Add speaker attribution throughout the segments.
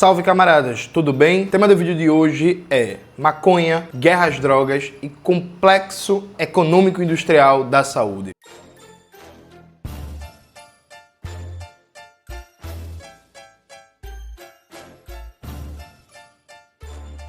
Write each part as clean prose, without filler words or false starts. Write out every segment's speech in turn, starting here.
Speaker 1: Salve camaradas, tudo bem? O tema do vídeo de hoje é maconha, guerra às drogas e complexo econômico-industrial da saúde.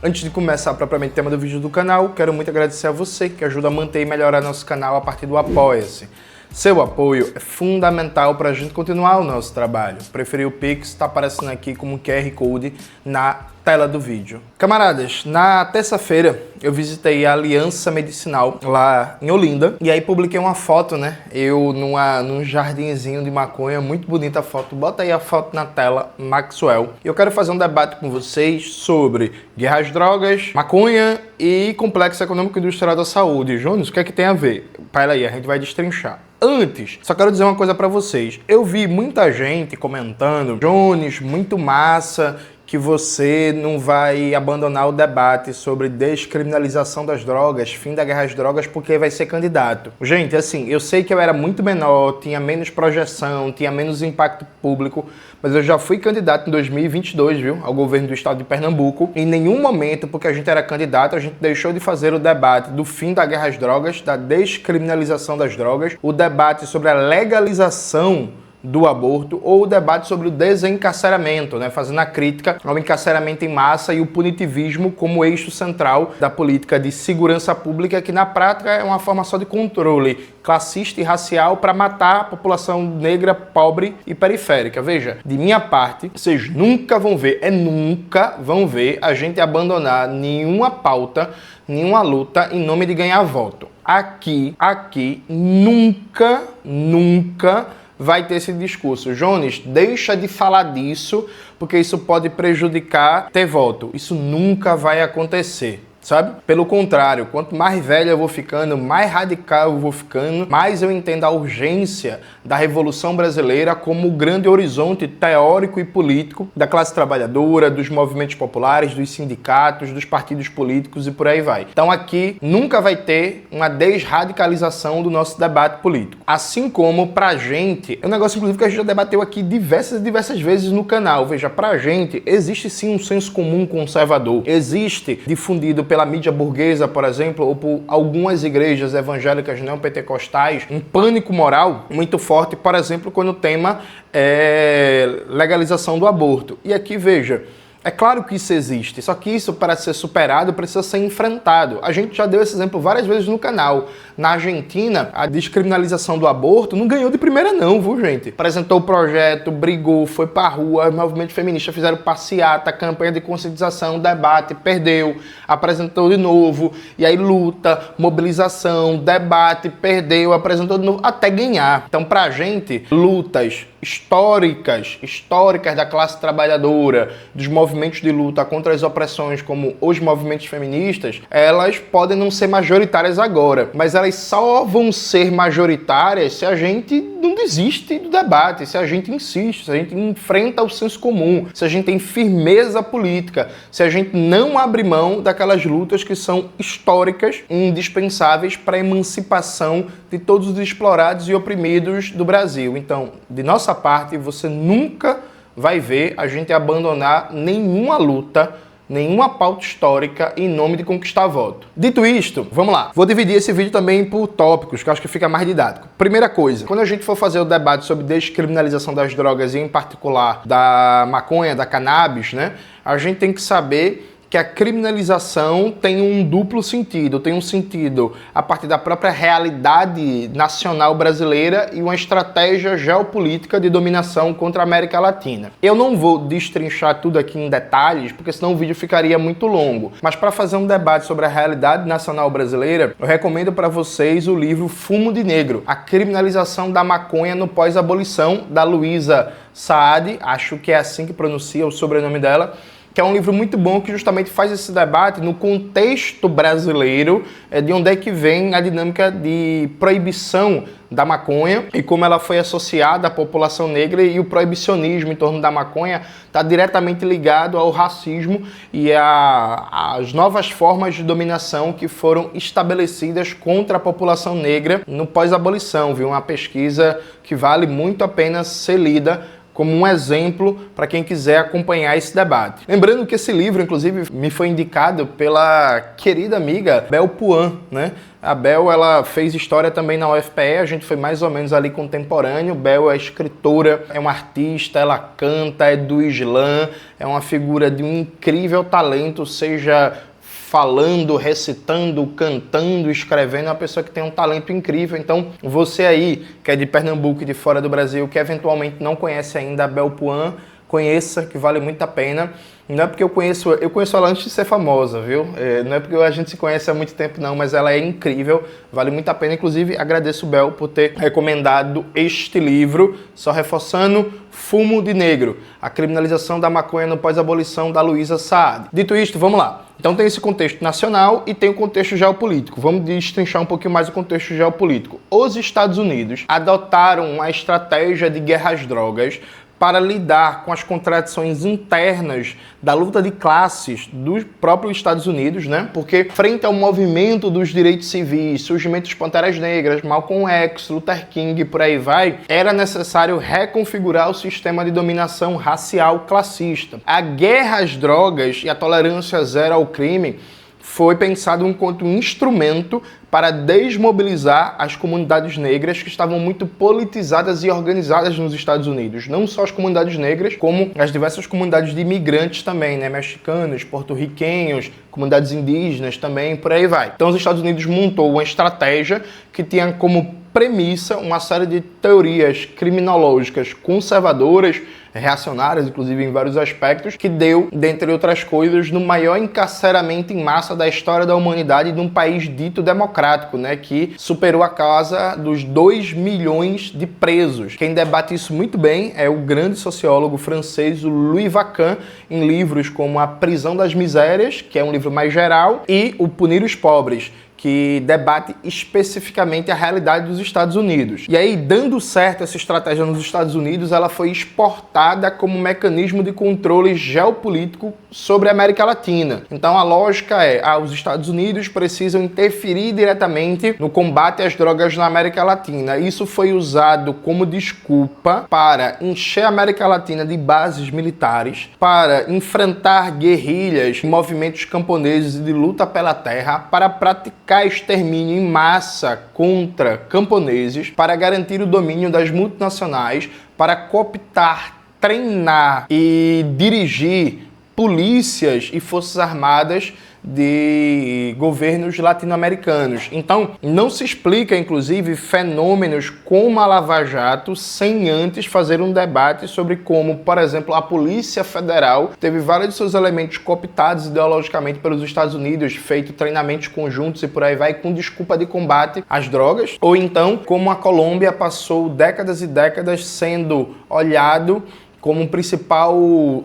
Speaker 1: Antes de começar propriamente o tema do vídeo do canal, quero muito agradecer a você que ajuda a manter e melhorar nosso canal a partir do Apoia-se. Seu apoio é fundamental para a gente continuar o nosso trabalho. Preferir o Pix, está aparecendo aqui como QR Code na tela do vídeo. Camaradas, na terça-feira eu visitei a Aliança Medicinal lá em Olinda e aí publiquei uma foto, né? Eu num jardinzinho de maconha, muito bonita a foto. Bota aí a foto na tela, Maxwell. E eu quero fazer um debate com vocês sobre guerra às drogas, maconha e complexo econômico industrial da saúde. Jones, o que é que tem a ver? Pera aí, a gente vai destrinchar. Antes, só quero dizer uma coisa pra vocês. Eu vi muita gente comentando, Jones, muito massa que você não vai abandonar o debate sobre descriminalização das drogas, fim da guerra às drogas, porque vai ser candidato. Gente, assim, eu sei que eu era muito menor, tinha menos projeção, tinha menos impacto público, mas eu já fui candidato em 2022, viu, ao governo do estado de Pernambuco. Em nenhum momento, porque a gente era candidato, a gente deixou de fazer o debate do fim da guerra às drogas, da descriminalização das drogas, o debate sobre a legalização do aborto ou o debate sobre o desencarceramento, né, fazendo a crítica ao encarceramento em massa e o punitivismo como eixo central da política de segurança pública, que na prática é uma forma só de controle classista e racial para matar a população negra, pobre e periférica. Veja, de minha parte, vocês nunca vão ver a gente abandonar nenhuma pauta, nenhuma luta em nome de ganhar voto. Aqui, nunca vai ter esse discurso. Jones, deixa de falar disso, porque isso pode prejudicar ter voto. Isso nunca vai acontecer, sabe? Pelo contrário, quanto mais velho eu vou ficando, mais radical eu vou ficando, mais eu entendo a urgência da Revolução Brasileira como o grande horizonte teórico e político da classe trabalhadora, dos movimentos populares, dos sindicatos, dos partidos políticos e por aí vai. Então aqui nunca vai ter uma desradicalização do nosso debate político. Assim como pra gente, é um negócio inclusive que a gente já debateu aqui diversas vezes no canal. Veja, pra gente existe sim um senso comum conservador. Existe, difundido pela mídia burguesa, por exemplo, ou por algumas igrejas evangélicas neopentecostais, um pânico moral muito forte, por exemplo, quando o tema é legalização do aborto. E aqui, veja, é claro que isso existe, só que isso, para ser superado, precisa ser enfrentado. A gente já deu esse exemplo várias vezes no canal. Na Argentina, a descriminalização do aborto não ganhou de primeira não, viu, gente? Apresentou o projeto, brigou, foi pra rua, os movimentos feministas fizeram passeata, campanha de conscientização, debate, perdeu, apresentou de novo, e aí luta, mobilização, debate, perdeu, apresentou de novo, até ganhar. Então, pra gente, lutas históricas da classe trabalhadora, dos movimentos de luta contra as opressões, como os movimentos feministas, elas podem não ser majoritárias agora, mas elas só vão ser majoritárias se a gente não desiste do debate, se a gente insiste, se a gente enfrenta o senso comum, se a gente tem firmeza política, se a gente não abre mão daquelas lutas que são históricas e indispensáveis para a emancipação de todos os explorados e oprimidos do Brasil. Então, de nossa parte, você nunca vai ver a gente abandonar nenhuma luta, nenhuma pauta histórica em nome de conquistar voto. Dito isto, vamos lá. Vou dividir esse vídeo também por tópicos, que eu acho que fica mais didático. Primeira coisa, quando a gente for fazer o debate sobre descriminalização das drogas e em particular da maconha, da cannabis, né, a gente tem que saber que a criminalização tem um duplo sentido. Tem um sentido a partir da própria realidade nacional brasileira e uma estratégia geopolítica de dominação contra a América Latina. Eu não vou destrinchar tudo aqui em detalhes, porque senão o vídeo ficaria muito longo. Mas para fazer um debate sobre a realidade nacional brasileira, eu recomendo para vocês o livro Fumo de Negro, a criminalização da maconha no pós-abolição, da Luísa Saad, acho que é assim que pronuncia o sobrenome dela, que é um livro muito bom que justamente faz esse debate no contexto brasileiro, de onde é que vem a dinâmica de proibição da maconha e como ela foi associada à população negra, e o proibicionismo em torno da maconha está diretamente ligado ao racismo e às novas formas de dominação que foram estabelecidas contra a população negra no pós-abolição, viu? Uma pesquisa que vale muito a pena ser lida como um exemplo para quem quiser acompanhar esse debate. Lembrando que esse livro, inclusive, me foi indicado pela querida amiga Bel Puan, né? A Bel, ela fez história também na UFPE, a gente foi mais ou menos ali contemporâneo. Bel é escritora, é uma artista, ela canta, é do Islã, é uma figura de um incrível talento, seja falando, recitando, cantando, escrevendo, é uma pessoa que tem um talento incrível. Então, você aí, que é de Pernambuco e de fora do Brasil, que eventualmente não conhece ainda a Bel Puan, conheça, que vale muito a pena. Não é porque eu conheço ela antes de ser famosa, viu? Não é porque a gente se conhece há muito tempo, não, mas ela é incrível, vale muito a pena. Inclusive, agradeço o Bel por ter recomendado este livro, só reforçando, Fumo de Negro, a criminalização da maconha no pós-abolição, da Luísa Saad. Dito isto, vamos lá. Então tem esse contexto nacional e tem o contexto geopolítico. Vamos destrinchar um pouquinho mais o contexto geopolítico. Os Estados Unidos adotaram uma estratégia de guerra às drogas para lidar com as contradições internas da luta de classes dos próprios Estados Unidos, né? Porque frente ao movimento dos direitos civis, surgimento dos Panteras Negras, Malcolm X, Luther King, por aí vai, era necessário reconfigurar o sistema de dominação racial classista. A guerra às drogas e a tolerância zero ao crime foi pensado enquanto um instrumento para desmobilizar as comunidades negras que estavam muito politizadas e organizadas nos Estados Unidos. Não só as comunidades negras, como as diversas comunidades de imigrantes também, né? Mexicanos, porto-riquenhos, comunidades indígenas também, por aí vai. Então os Estados Unidos montou uma estratégia que tinha como premissa uma série de teorias criminológicas conservadoras, reacionárias, inclusive em vários aspectos, que deu, dentre outras coisas, no maior encarceramento em massa da história da humanidade de um país dito democrático, né, que superou a casa dos 2 milhões de presos. Quem debate isso muito bem é o grande sociólogo francês, o Louis Vacan, em livros como A Prisão das Misérias, que é um livro mais geral, e O Punir os Pobres, que debate especificamente a realidade dos Estados Unidos. E aí, dando certo essa estratégia nos Estados Unidos, ela foi exportada como mecanismo de controle geopolítico sobre a América Latina. Então a lógica é, os Estados Unidos precisam interferir diretamente no combate às drogas na América Latina. Isso foi usado como desculpa para encher a América Latina de bases militares, para enfrentar guerrilhas, movimentos camponeses de luta pela terra, para praticar extermínio em massa contra camponeses, para garantir o domínio das multinacionais, para cooptar, treinar e dirigir polícias e forças armadas de governos latino-americanos. Então, não se explica, inclusive, fenômenos como a Lava Jato sem antes fazer um debate sobre como, por exemplo, a Polícia Federal teve vários de seus elementos cooptados ideologicamente pelos Estados Unidos, feito treinamentos conjuntos e por aí vai, com desculpa de combate às drogas, ou então, como a Colômbia passou décadas e décadas sendo olhado como um principal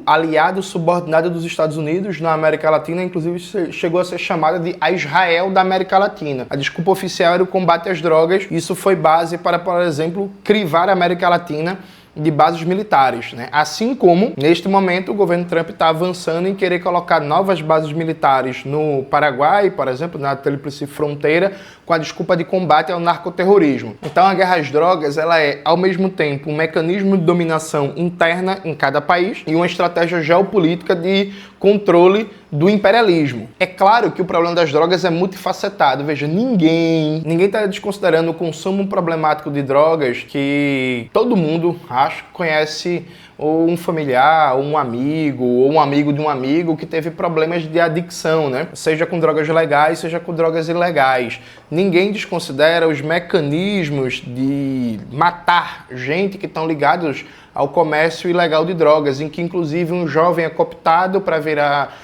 Speaker 1: aliado subordinado dos Estados Unidos na América Latina, inclusive chegou a ser chamada de a Israel da América Latina. A desculpa oficial era o combate às drogas, isso foi base para, por exemplo, crivar a América Latina de bases militares, né? Assim como, neste momento, o governo Trump está avançando em querer colocar novas bases militares no Paraguai, por exemplo, na tríplice fronteira, com a desculpa de combate ao narcoterrorismo. Então a guerra às drogas, ela é, ao mesmo tempo, um mecanismo de dominação interna em cada país e uma estratégia geopolítica de controle do imperialismo. É claro que o problema das drogas é multifacetado. Veja, ninguém está desconsiderando o consumo problemático de drogas, que todo mundo, acho, conhece ou um familiar, ou um amigo de um amigo que teve problemas de adicção, né? Seja com drogas legais, seja com drogas ilegais. Ninguém desconsidera os mecanismos de matar gente que estão ligados ao comércio ilegal de drogas, em que inclusive um jovem é cooptado para virar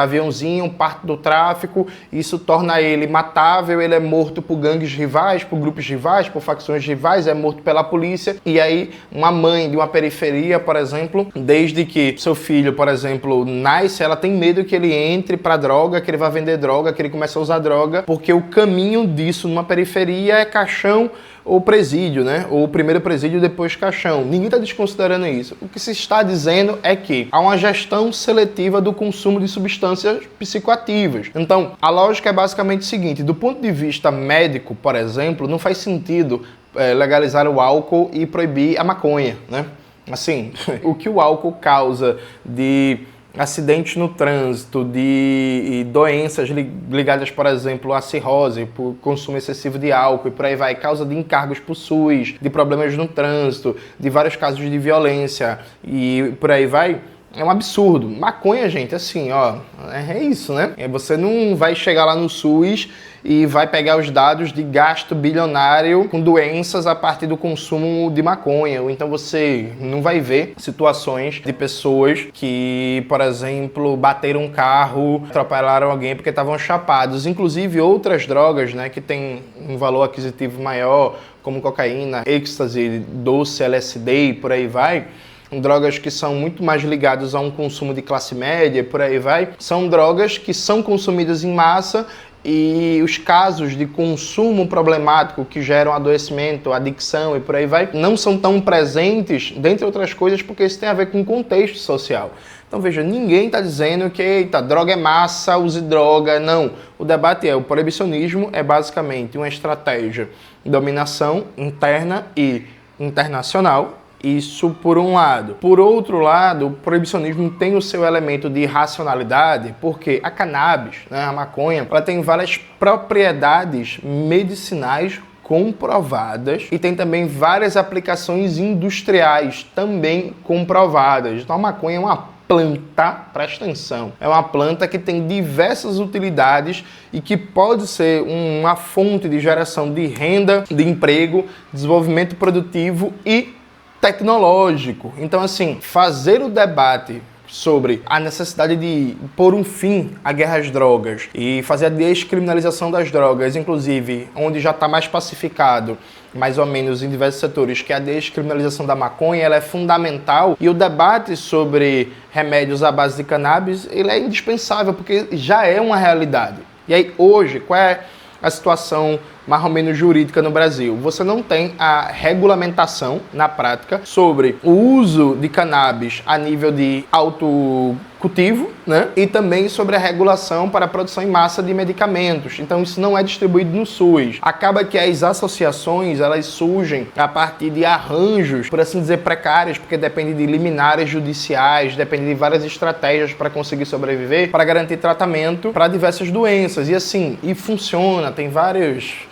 Speaker 1: aviãozinho, parte do tráfico, isso torna ele matável, ele é morto por gangues rivais, por grupos rivais, por facções rivais, é morto pela polícia, e aí uma mãe de uma periferia, por exemplo, desde que seu filho, por exemplo, nasce, ela tem medo que ele entre para droga, que ele vá vender droga, que ele comece a usar droga, porque o caminho disso numa periferia é caixão ou presídio, né? Ou o primeiro presídio, depois caixão. Ninguém está desconsiderando isso. O que se está dizendo é que há uma gestão seletiva do consumo de substâncias psicoativas. Então, a lógica é basicamente o seguinte: do ponto de vista médico, por exemplo, não faz sentido legalizar o álcool e proibir a maconha, né? Assim, o que o álcool causa de acidentes no trânsito, de doenças ligadas, por exemplo, à cirrose, por consumo excessivo de álcool e por aí vai, causa de encargos para o SUS, de problemas no trânsito, de vários casos de violência e por aí vai, é um absurdo. Maconha, gente, assim, ó, é isso, né? Você não vai chegar lá no SUS e vai pegar os dados de gasto bilionário com doenças a partir do consumo de maconha. Ou então você não vai ver situações de pessoas que, por exemplo, bateram um carro, atropelaram alguém porque estavam chapados. Inclusive outras drogas, né, que têm um valor aquisitivo maior, como cocaína, êxtase, doce, LSD e por aí vai, drogas que são muito mais ligadas a um consumo de classe média, por aí vai, são drogas que são consumidas em massa e os casos de consumo problemático que geram adoecimento, adicção e por aí vai, não são tão presentes, dentre outras coisas, porque isso tem a ver com o contexto social. Então veja, ninguém está dizendo que eita, droga é massa, use droga, não. O debate o proibicionismo é basicamente uma estratégia de dominação interna e internacional. Isso por um lado. Por outro lado, o proibicionismo tem o seu elemento de racionalidade, porque a cannabis, né, a maconha, ela tem várias propriedades medicinais comprovadas e tem também várias aplicações industriais também comprovadas. Então a maconha é uma planta, presta atenção, é uma planta que tem diversas utilidades e que pode ser uma fonte de geração de renda, de emprego, desenvolvimento produtivo e tecnológico. Então, assim, fazer o debate sobre a necessidade de pôr um fim à guerra às drogas e fazer a descriminalização das drogas, inclusive onde já está mais pacificado, mais ou menos em diversos setores, que a descriminalização da maconha, ela é fundamental, e o debate sobre remédios à base de cannabis, ele é indispensável, porque já é uma realidade. E aí, hoje, qual é a situação mais ou menos jurídica no Brasil? Você não tem a regulamentação, na prática, sobre o uso de cannabis a nível de autocultivo, né? E também sobre a regulação para a produção em massa de medicamentos. Então isso não é distribuído no SUS. Acaba que as associações, elas surgem a partir de arranjos, por assim dizer, precários, porque depende de liminares judiciais, depende de várias estratégias para conseguir sobreviver, para garantir tratamento para diversas doenças. E assim, e funciona, tem várias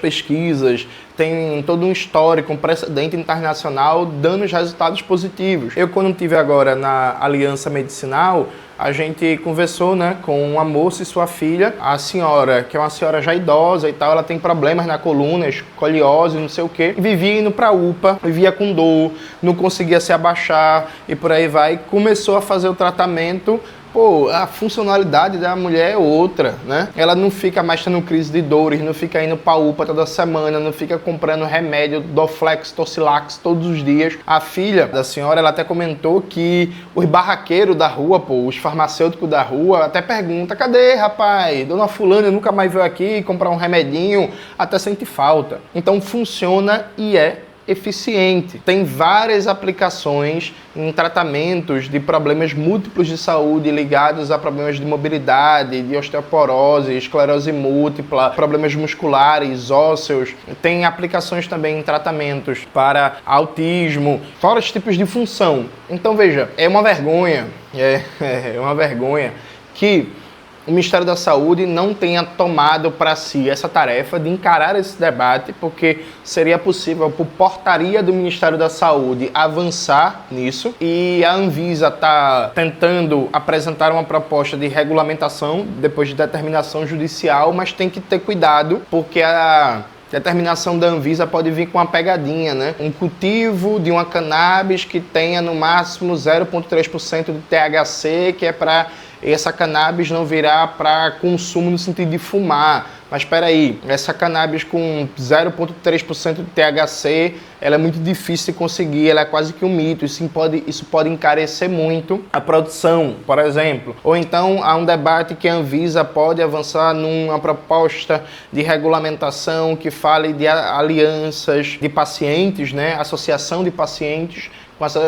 Speaker 1: pesquisas, tem todo um histórico, um precedente internacional dando os resultados positivos. Eu, quando estive agora na Aliança Medicinal, a gente conversou, né, com uma moça e sua filha, a senhora, que é uma senhora já idosa e tal, ela tem problemas na coluna, escoliose, não sei o quê, e vivia indo pra UPA, vivia com dor, não conseguia se abaixar e por aí vai, começou a fazer o tratamento. Pô, a funcionalidade da mulher é outra, né? Ela não fica mais tendo crise de dores, não fica indo pra UPA toda semana, não fica comprando remédio, Doflex, Torcilax todos os dias. A filha da senhora, ela até comentou que os barraqueiros da rua, pô, os farmacêuticos da rua, até pergunta, cadê, rapaz? Dona fulana nunca mais veio aqui comprar um remedinho, até sente falta. Então funciona e é eficiente. Tem várias aplicações em tratamentos de problemas múltiplos de saúde ligados a problemas de mobilidade, de osteoporose, esclerose múltipla, problemas musculares, ósseos. Tem aplicações também em tratamentos para autismo, vários tipos de função. Então veja, é uma vergonha que o Ministério da Saúde não tenha tomado para si essa tarefa de encarar esse debate, porque seria possível, por portaria do Ministério da Saúde, avançar nisso, e a Anvisa está tentando apresentar uma proposta de regulamentação depois de determinação judicial, mas tem que ter cuidado, porque a determinação da Anvisa pode vir com uma pegadinha, né? Um cultivo de uma cannabis que tenha no máximo 0,3% de THC, que é para essa cannabis não virar para consumo no sentido de fumar. Mas espera aí, essa cannabis com 0,3% de THC, ela é muito difícil de conseguir, ela é quase que um mito. Isso pode encarecer muito a produção, por exemplo. Ou então há um debate que a Anvisa pode avançar numa proposta de regulamentação que fale de alianças de pacientes, né? Associação de pacientes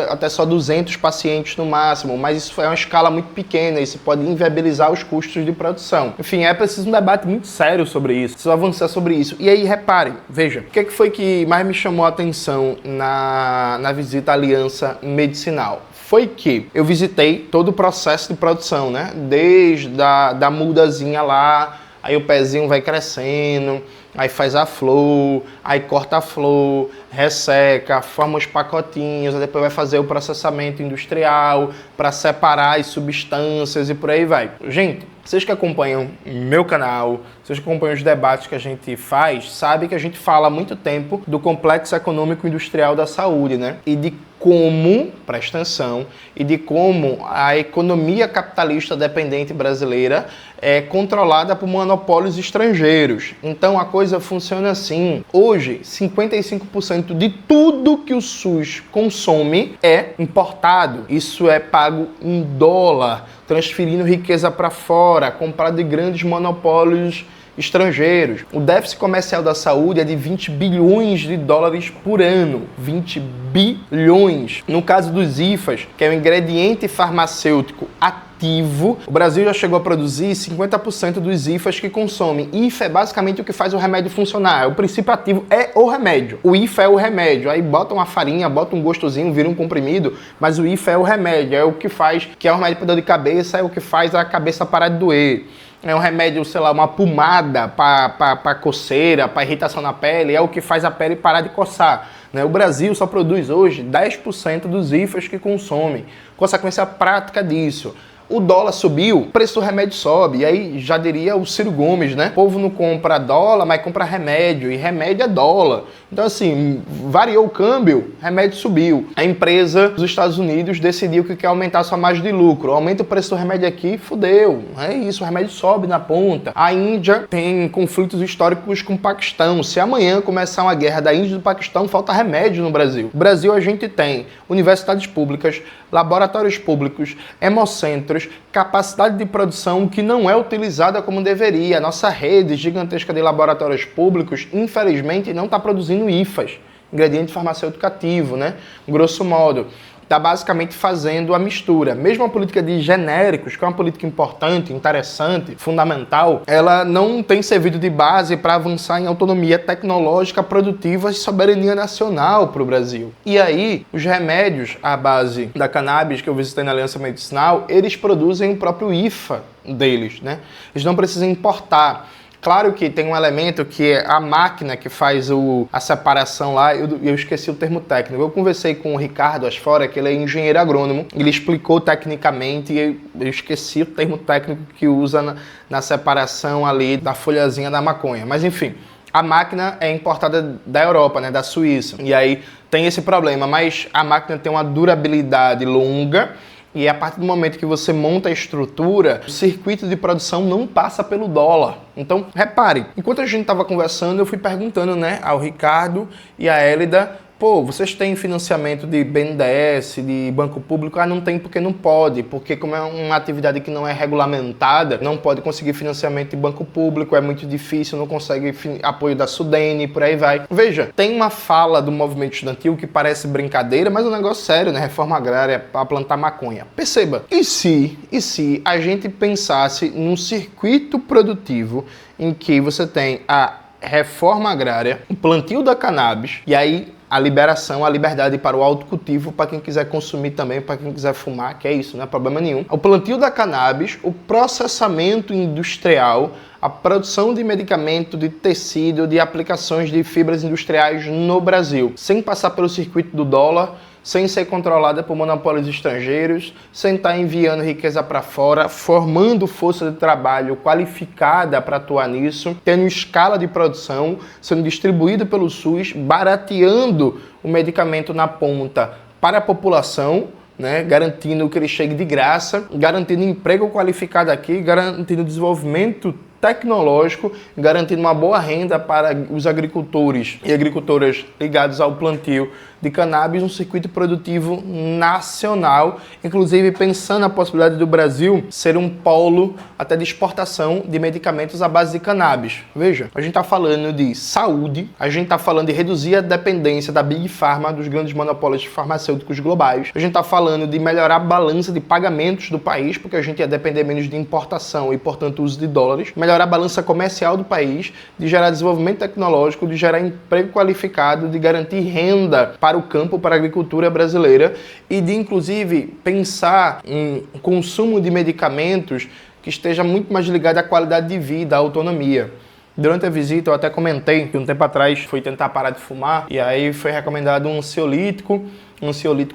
Speaker 1: até só 200 pacientes no máximo, mas isso é uma escala muito pequena, isso pode inviabilizar os custos de produção. Enfim, é preciso um debate muito sério sobre isso, preciso avançar sobre isso. E aí, reparem, veja, o que foi que mais me chamou a atenção na visita à Aliança Medicinal? Foi que eu visitei todo o processo de produção, né? Desde da mudazinha lá, aí o pezinho vai crescendo, aí faz a flor, aí corta a flor, resseca, forma os pacotinhos, aí depois vai fazer o processamento industrial para separar as substâncias e por aí vai. Gente, vocês que acompanham meu canal, vocês que acompanham os debates que a gente faz, sabem que a gente fala há muito tempo do complexo econômico industrial da saúde, né? E de como, presta atenção, e de como a economia capitalista dependente brasileira é controlada por monopólios estrangeiros. Então a coisa funciona assim. Hoje, 55% de tudo que o SUS consome é importado. Isso é pago em dólar, transferindo riqueza para fora, comprado de grandes monopólios estrangeiros. O déficit comercial da saúde é de 20 bilhões de dólares por ano. 20 bilhões. No caso dos IFAs, que é um ingrediente farmacêutico ativo, o Brasil já chegou a produzir 50% dos IFAs que consomem. IFA é basicamente o que faz o remédio funcionar. O princípio ativo é o remédio. O IFA é o remédio. Aí bota uma farinha, bota um gostosinho, vira um comprimido, mas o IFA é o remédio. É o que faz, que é o remédio para dor de cabeça, é o que faz a cabeça parar de doer. É um remédio, sei lá, uma pomada para coceira, para irritação na pele, é o que faz a pele parar de coçar. Né? O Brasil só produz hoje 10% dos IFAs que consomem. Consequência prática disso. O dólar subiu, o preço do remédio sobe. E aí já diria o Ciro Gomes, né? O povo não compra dólar, mas compra remédio. E remédio é dólar. Então, assim, variou o câmbio, remédio subiu. A empresa dos Estados Unidos decidiu que quer aumentar sua margem de lucro. Aumenta o preço do remédio aqui, fudeu. É isso, o remédio sobe na ponta. A Índia tem conflitos históricos com o Paquistão. Se amanhã começar uma guerra da Índia e do Paquistão, falta remédio no Brasil. No Brasil a gente tem universidades públicas, laboratórios públicos, hemocentros, capacidade de produção que não é utilizada como deveria. A nossa rede gigantesca de laboratórios públicos, infelizmente, não está produzindo IFAs, ingrediente farmacêutico ativo, né? Grosso modo, está basicamente fazendo a mistura. Mesmo a política de genéricos, que é uma política importante, interessante, fundamental, ela não tem servido de base para avançar em autonomia tecnológica, produtiva e soberania nacional para o Brasil. E aí, os remédios à base da cannabis que eu visitei na Aliança Medicinal, eles produzem o próprio IFA deles, né? Eles não precisam importar. Claro que tem um elemento que é a máquina que faz a separação lá, eu esqueci o termo técnico. Eu conversei com o Ricardo Asfora, que ele é engenheiro agrônomo, ele explicou tecnicamente e eu esqueci o termo técnico que usa na separação ali da folhazinha da maconha. Mas enfim, a máquina é importada da Europa, né, da Suíça, e aí tem esse problema, mas a máquina tem uma durabilidade longa. E a partir do momento que você monta a estrutura, o circuito de produção não passa pelo dólar. Então, repare, enquanto a gente estava conversando, eu fui perguntando, né, ao Ricardo e à Hélida, pô, vocês têm financiamento de BNDES, de banco público? Ah, não tem porque não pode, porque como é uma atividade que não é regulamentada, não pode conseguir financiamento de banco público, é muito difícil, não consegue apoio da Sudene, por aí vai. Veja, tem uma fala do movimento estudantil que parece brincadeira, mas é um negócio sério, né? Reforma agrária para plantar maconha. Perceba, e se a gente pensasse num circuito produtivo em que você tem a reforma agrária, o plantio da cannabis, e aí a liberação, a liberdade para o autocultivo, para quem quiser consumir também, para quem quiser fumar, que é isso, não é problema nenhum. O plantio da cannabis, o processamento industrial, a produção de medicamento, de tecido, de aplicações de fibras industriais no Brasil, sem passar pelo circuito do dólar, sem ser controlada por monopólios estrangeiros, sem estar enviando riqueza para fora, formando força de trabalho qualificada para atuar nisso, tendo escala de produção, sendo distribuído pelo SUS, barateando o medicamento na ponta para a população, né, garantindo que ele chegue de graça, garantindo emprego qualificado aqui, garantindo desenvolvimento tecnológico, garantindo uma boa renda para os agricultores e agricultoras ligados ao plantio de cannabis, um circuito produtivo nacional, inclusive pensando na possibilidade do Brasil ser um polo até de exportação de medicamentos à base de cannabis. Veja, a gente está falando de saúde, a gente está falando de reduzir a dependência da Big Pharma, dos grandes monopólios farmacêuticos globais, a gente está falando de melhorar a balança de pagamentos do país, porque a gente ia depender menos de importação e, portanto, uso de dólares, melhorar a balança comercial do país, de gerar desenvolvimento tecnológico, de gerar emprego qualificado, de garantir renda para o campo, para a agricultura brasileira e de, inclusive, pensar em consumo de medicamentos que esteja muito mais ligado à qualidade de vida, à autonomia. Durante a visita eu até comentei que um tempo atrás fui tentar parar de fumar e aí foi recomendado um ansiolítico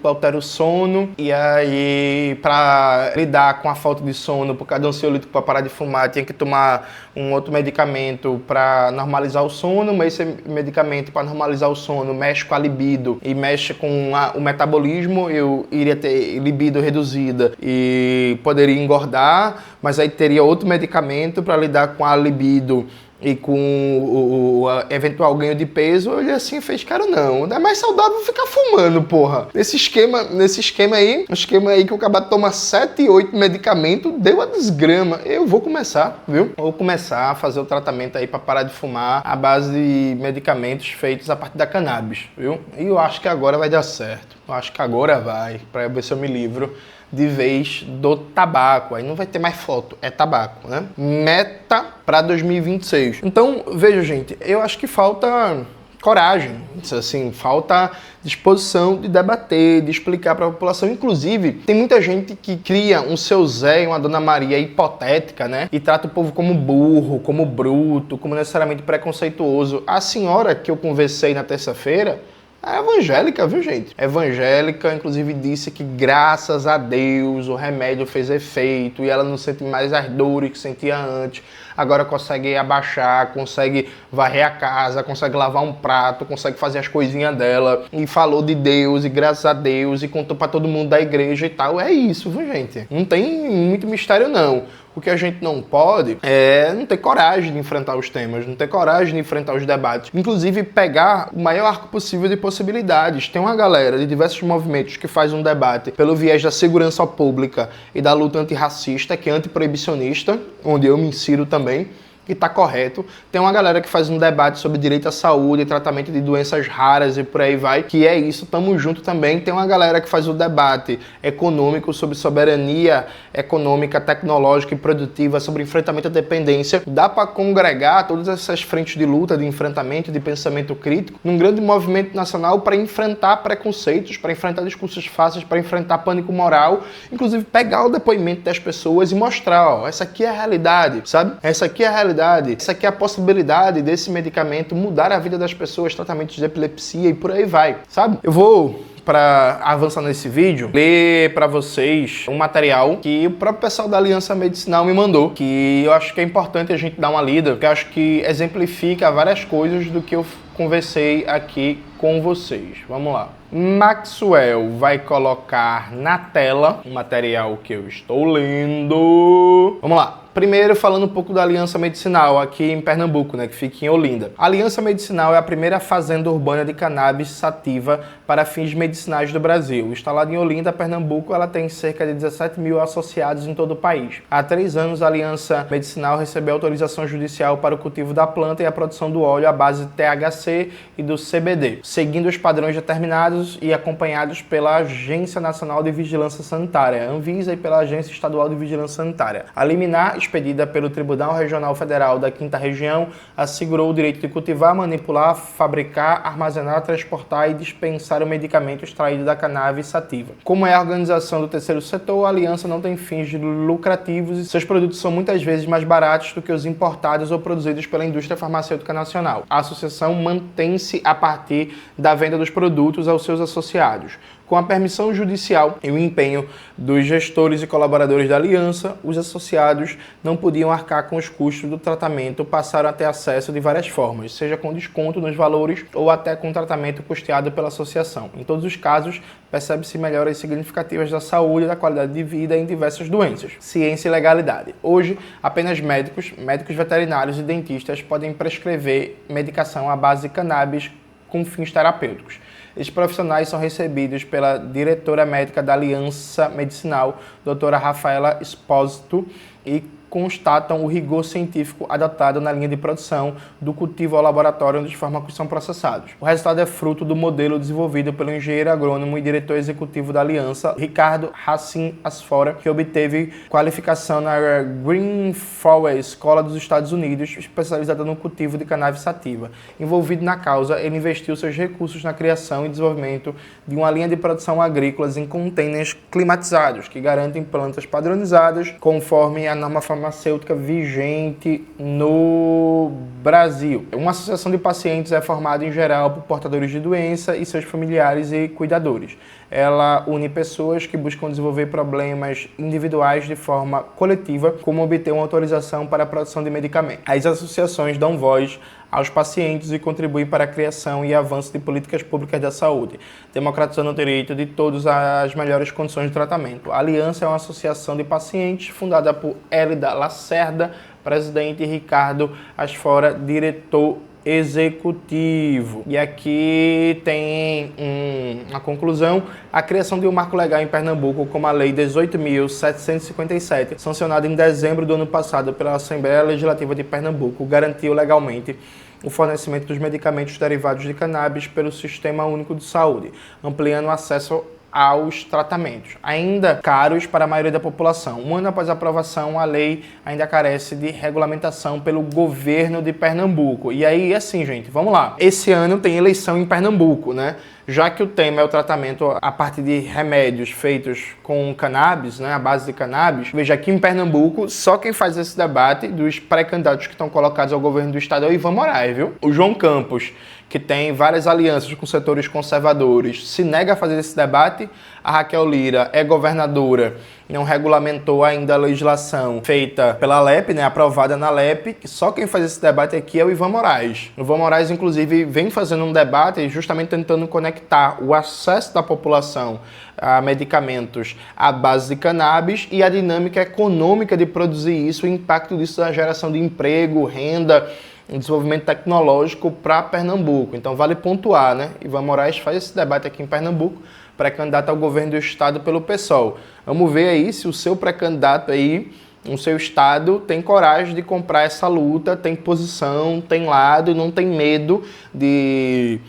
Speaker 1: altera o sono, e aí para lidar com a falta de sono, por causa do ansiolítico para parar de fumar, tinha que tomar um outro medicamento para normalizar o sono, mas esse medicamento para normalizar o sono mexe com a libido e mexe com o metabolismo, eu iria ter libido reduzida e poderia engordar, mas aí teria outro medicamento para lidar com a libido e com o eventual ganho de peso. Eu olhei assim e fez, cara, não, é mais saudável ficar fumando, porra. Nesse esquema aí, um esquema aí que o acabou de tomar 7, 8 medicamentos, deu a desgrama. Eu vou começar, viu? Vou começar a fazer o tratamento aí pra parar de fumar à base de medicamentos feitos a partir da cannabis, viu? E eu acho que agora vai dar certo. Eu acho que agora vai, pra ver se eu me livro de vez do tabaco. Aí não vai ter mais foto, é tabaco, né? Meta para 2026. Então, veja, gente, eu acho que falta coragem, assim, falta disposição de debater, de explicar para a população. Inclusive, tem muita gente que cria um seu Zé e uma Dona Maria hipotética, né? E trata o povo como burro, como bruto, como necessariamente preconceituoso. A senhora que eu conversei na terça-feira é evangélica, viu, gente? Evangélica, inclusive, disse que graças a Deus o remédio fez efeito e ela não sente mais as dores que sentia antes. Agora consegue abaixar, consegue varrer a casa, consegue lavar um prato, consegue fazer as coisinhas dela. E falou de Deus e graças a Deus e contou pra todo mundo da igreja e tal. É isso, viu, gente? Não tem muito mistério, não. O que a gente não pode é não ter coragem de enfrentar os temas, não ter coragem de enfrentar os debates. Inclusive, pegar o maior arco possível de possibilidades. Tem uma galera de diversos movimentos que faz um debate pelo viés da segurança pública e da luta antirracista, que é antiproibicionista, onde eu me insiro também, que está correto. Tem uma galera que faz um debate sobre direito à saúde, tratamento de doenças raras e por aí vai, que é isso, tamo junto também. Tem uma galera que faz o debate econômico sobre soberania econômica, tecnológica e produtiva, sobre enfrentamento à dependência. Dá para congregar todas essas frentes de luta, de enfrentamento, de pensamento crítico, num grande movimento nacional para enfrentar preconceitos, para enfrentar discursos fáceis, para enfrentar pânico moral, inclusive pegar o depoimento das pessoas e mostrar, ó, essa aqui é a realidade, sabe? Essa aqui é a realidade. Isso aqui é a possibilidade desse medicamento mudar a vida das pessoas, tratamentos de epilepsia e por aí vai, sabe? Eu vou, para avançar nesse vídeo, ler para vocês um material que o próprio pessoal da Aliança Medicinal me mandou, que eu acho que é importante a gente dar uma lida, porque eu acho que exemplifica várias coisas do que eu conversei aqui com vocês. Vamos lá. Maxwell vai colocar na tela o material que eu estou lendo. Vamos lá. Primeiro, falando um pouco da Aliança Medicinal, aqui em Pernambuco, né, que fica em Olinda. A Aliança Medicinal é a primeira fazenda urbana de cannabis sativa para fins medicinais do Brasil. Instalada em Olinda, Pernambuco, ela tem cerca de 17 mil associados em todo o país. Há 3 anos, a Aliança Medicinal recebeu autorização judicial para o cultivo da planta e a produção do óleo à base de THC e do CBD, seguindo os padrões determinados e acompanhados pela Agência Nacional de Vigilância Sanitária, Anvisa, e pela Agência Estadual de Vigilância Sanitária. A liminar expedida pelo Tribunal Regional Federal da 5ª Região assegurou o direito de cultivar, manipular, fabricar, armazenar, transportar e dispensar o medicamento extraído da cannabis sativa. Como é a organização do terceiro setor, a aliança não tem fins lucrativos e seus produtos são muitas vezes mais baratos do que os importados ou produzidos pela indústria farmacêutica nacional. A associação mantém-se a partir da venda dos produtos aos seus associados. Com a permissão judicial e o empenho dos gestores e colaboradores da aliança, os associados não podiam arcar com os custos do tratamento, passaram a ter acesso de várias formas, seja com desconto nos valores ou até com tratamento custeado pela associação. Em todos os casos, percebe-se melhoras significativas da saúde e da qualidade de vida em diversas doenças. Ciência e legalidade. Hoje, apenas médicos veterinários e dentistas podem prescrever medicação à base de cannabis com fins terapêuticos. Esses profissionais são recebidos pela diretora médica da Aliança Medicinal, doutora Rafaela Espósito, e constatam o rigor científico adotado na linha de produção do cultivo ao laboratório onde os fármacos são processados. O resultado é fruto do modelo desenvolvido pelo engenheiro agrônomo e diretor executivo da Aliança, Ricardo Racine Asfora, que obteve qualificação na Green Forest Escola dos Estados Unidos, especializada no cultivo de cannabis sativa. Envolvido na causa, ele investiu seus recursos na criação e desenvolvimento de uma linha de produção agrícolas em containers climatizados, que garantem plantas padronizadas conforme a norma farmacêutica vigente no Brasil. Uma associação de pacientes é formada em geral por portadores de doença e seus familiares e cuidadores. Ela une pessoas que buscam desenvolver problemas individuais de forma coletiva, como obter uma autorização para a produção de medicamentos. As associações dão voz aos pacientes e contribuem para a criação e avanço de políticas públicas da saúde, democratizando o direito de todos às melhores condições de tratamento. A Aliança é uma associação de pacientes fundada por Hélida Lacerda, presidente, e Ricardo Asfora, diretor executivo. E aqui tem uma conclusão: a criação de um marco legal em Pernambuco, como a Lei 18.757, sancionada em dezembro do ano passado pela Assembleia Legislativa de Pernambuco, garantiu legalmente o fornecimento dos medicamentos derivados de cannabis pelo Sistema Único de Saúde, ampliando o acesso aos tratamentos, ainda caros para a maioria da população. Um ano após a aprovação, a lei ainda carece de regulamentação pelo governo de Pernambuco. E aí, assim, gente, vamos lá. Esse ano tem eleição em Pernambuco, né? Já que o tema é o tratamento a partir de remédios feitos com cannabis, né, a base de cannabis, veja, aqui em Pernambuco, só quem faz esse debate dos pré-candidatos que estão colocados ao governo do estado é o Ivan Moraes, viu? O João Campos, que tem várias alianças com setores conservadores, se nega a fazer esse debate. A Raquel Lira é governadora, não regulamentou ainda a legislação feita pela LEP, né, aprovada na LEP, que só quem faz esse debate aqui é o Ivan Moraes. O Ivan Moraes, inclusive, vem fazendo um debate justamente tentando conectar o acesso da população a medicamentos à base de cannabis e a dinâmica econômica de produzir isso, o impacto disso na geração de emprego, renda, desenvolvimento tecnológico para Pernambuco. Então vale pontuar, né? Ivan Moraes faz esse debate aqui em Pernambuco, pré-candidato ao governo do estado pelo PSOL. Vamos ver aí se o seu pré-candidato aí, no seu estado, tem coragem de comprar essa luta, tem posição, tem lado, não tem medo de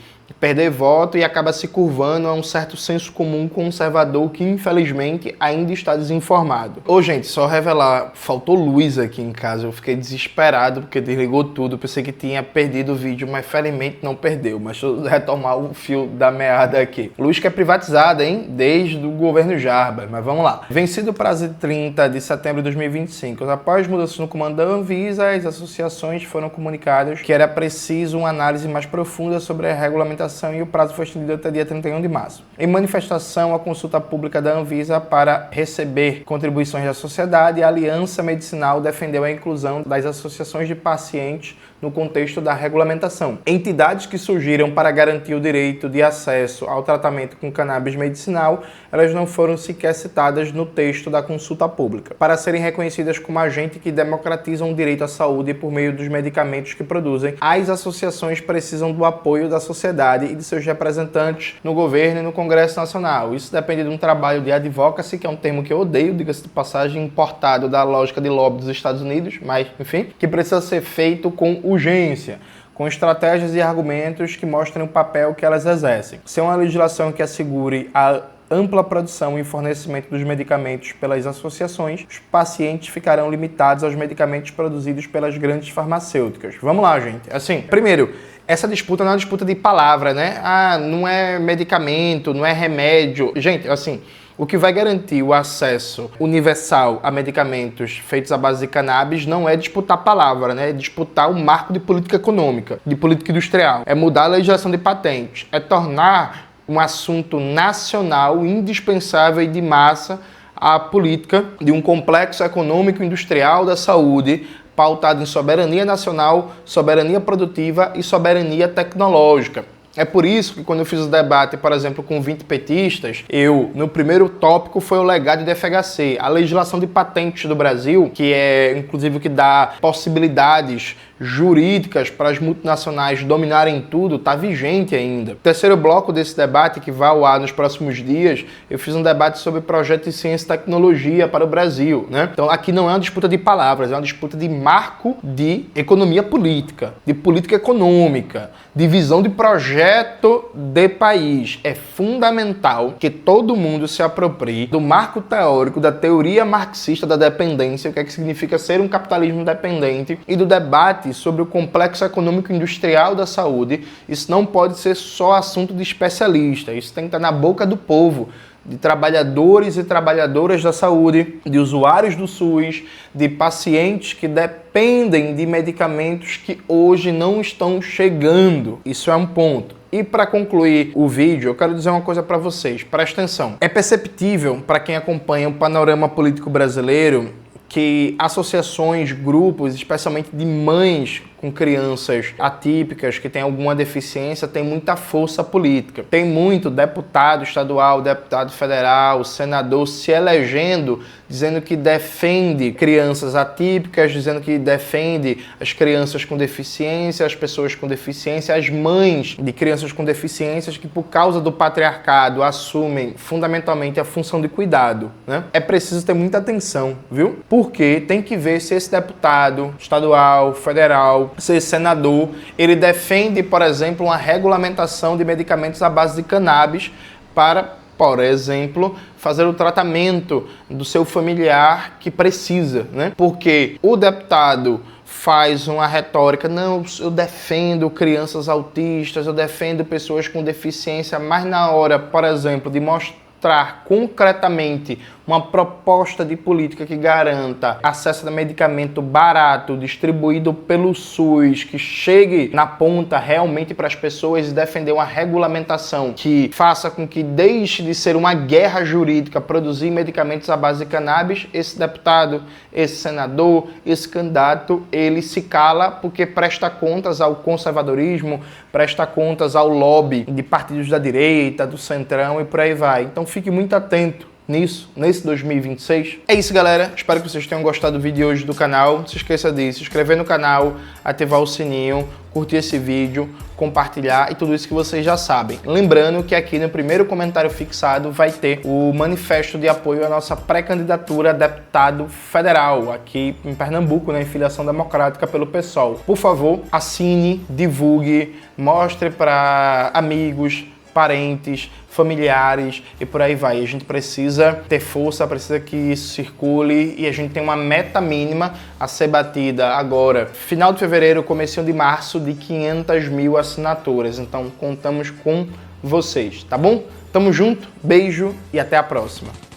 Speaker 1: perder voto e acaba se curvando a um certo senso comum conservador que, infelizmente, ainda está desinformado. Ô, gente, só revelar, faltou luz aqui em casa, eu fiquei desesperado porque desligou tudo, pensei que tinha perdido o vídeo, mas felizmente não perdeu. Mas deixa eu retomar o fio da meada aqui. Luz que é privatizada, hein? Desde o governo Jarbas, mas vamos lá. Vencido o prazo de 30 de setembro de 2025, após mudanças no comando da Anvisa, as associações foram comunicadas que era preciso uma análise mais profunda sobre a regulamentação e o prazo foi estendido até dia 31 de março. Em manifestação à consulta pública da Anvisa para receber contribuições da sociedade, a Aliança Medicinal defendeu a inclusão das associações de pacientes no contexto da regulamentação. Entidades que surgiram para garantir o direito de acesso ao tratamento com cannabis medicinal, elas não foram sequer citadas no texto da consulta pública. Para serem reconhecidas como agentes que democratizam o direito à saúde por meio dos medicamentos que produzem, as associações precisam do apoio da sociedade e de seus representantes no governo e no Congresso Nacional. Isso depende de um trabalho de advocacy, que é um termo que eu odeio, diga-se de passagem, importado da lógica de lobby dos Estados Unidos, mas, enfim, que precisa ser feito com urgência, com estratégias e argumentos que mostrem o papel que elas exercem. Se é uma legislação que assegure a ampla produção e fornecimento dos medicamentos pelas associações, os pacientes ficarão limitados aos medicamentos produzidos pelas grandes farmacêuticas. Vamos lá, gente. Assim, primeiro, essa disputa não é uma disputa de palavra, né? Ah, não é medicamento, não é remédio. Gente, assim, o que vai garantir o acesso universal a medicamentos feitos à base de cannabis não é disputar palavra, né? É disputar o marco de política econômica, de política industrial. É mudar a legislação de patentes. É tornar um assunto nacional indispensável e de massa à política de um complexo econômico e industrial da saúde pautado em soberania nacional, soberania produtiva e soberania tecnológica. É por isso que quando eu fiz o debate, por exemplo, com 20 petistas, no primeiro tópico foi o legado de FHC, a legislação de patentes do Brasil, que é inclusive o que dá possibilidades jurídicas para as multinacionais dominarem tudo, está vigente ainda. O terceiro bloco desse debate, que vai ao ar nos próximos dias, eu fiz um debate sobre projeto de ciência e tecnologia para o Brasil, né? Então aqui não é uma disputa de palavras, é uma disputa de marco de economia política, de política econômica, de visão de projeto de país. É fundamental que todo mundo se aproprie do marco teórico da teoria marxista da dependência, o que é que significa ser um capitalismo dependente, e do debate sobre o complexo econômico industrial da saúde. Isso não pode ser só assunto de especialista, isso tem que estar na boca do povo, de trabalhadores e trabalhadoras da saúde, de usuários do SUS, de pacientes que dependem de medicamentos que hoje não estão chegando. Isso é um ponto. E para concluir o vídeo, eu quero dizer uma coisa para vocês, presta atenção. É perceptível para quem acompanha o panorama político brasileiro que associações, grupos, especialmente de mães com crianças atípicas que têm alguma deficiência, tem muita força política. Tem muito deputado estadual, deputado federal, senador se elegendo, dizendo que defende crianças atípicas, dizendo que defende as crianças com deficiência, as pessoas com deficiência, as mães de crianças com deficiências que, por causa do patriarcado, assumem fundamentalmente a função de cuidado, né? É preciso ter muita atenção, viu? Porque tem que ver se esse deputado estadual, federal, se esse senador, ele defende, por exemplo, uma regulamentação de medicamentos à base de cannabis para, por exemplo, fazer o tratamento do seu familiar que precisa, né? Porque o deputado faz uma retórica, não, eu defendo crianças autistas, eu defendo pessoas com deficiência, mas na hora, por exemplo, de mostrar concretamente uma proposta de política que garanta acesso a medicamento barato, distribuído pelo SUS, que chegue na ponta realmente para as pessoas, e defender uma regulamentação que faça com que deixe de ser uma guerra jurídica produzir medicamentos à base de cannabis, esse deputado, esse senador, esse candidato, ele se cala porque presta contas ao conservadorismo, presta contas ao lobby de partidos da direita, do centrão e por aí vai. Então fique muito atento nisso, nesse 2026. É isso, galera. Espero que vocês tenham gostado do vídeo de hoje do canal. Não se esqueça de se inscrever no canal, ativar o sininho, curtir esse vídeo, compartilhar e tudo isso que vocês já sabem. Lembrando que aqui no primeiro comentário fixado vai ter o manifesto de apoio à nossa pré-candidatura a deputado federal aqui em Pernambuco, em filiação democrática pelo PSOL. Por favor, assine, divulgue, mostre para amigos, parentes, familiares e por aí vai. A gente precisa ter força, precisa que isso circule e a gente tem uma meta mínima a ser batida agora, final de fevereiro, comecinho de março, de 500 mil assinaturas. Então contamos com vocês, tá bom? Tamo junto, beijo e até a próxima.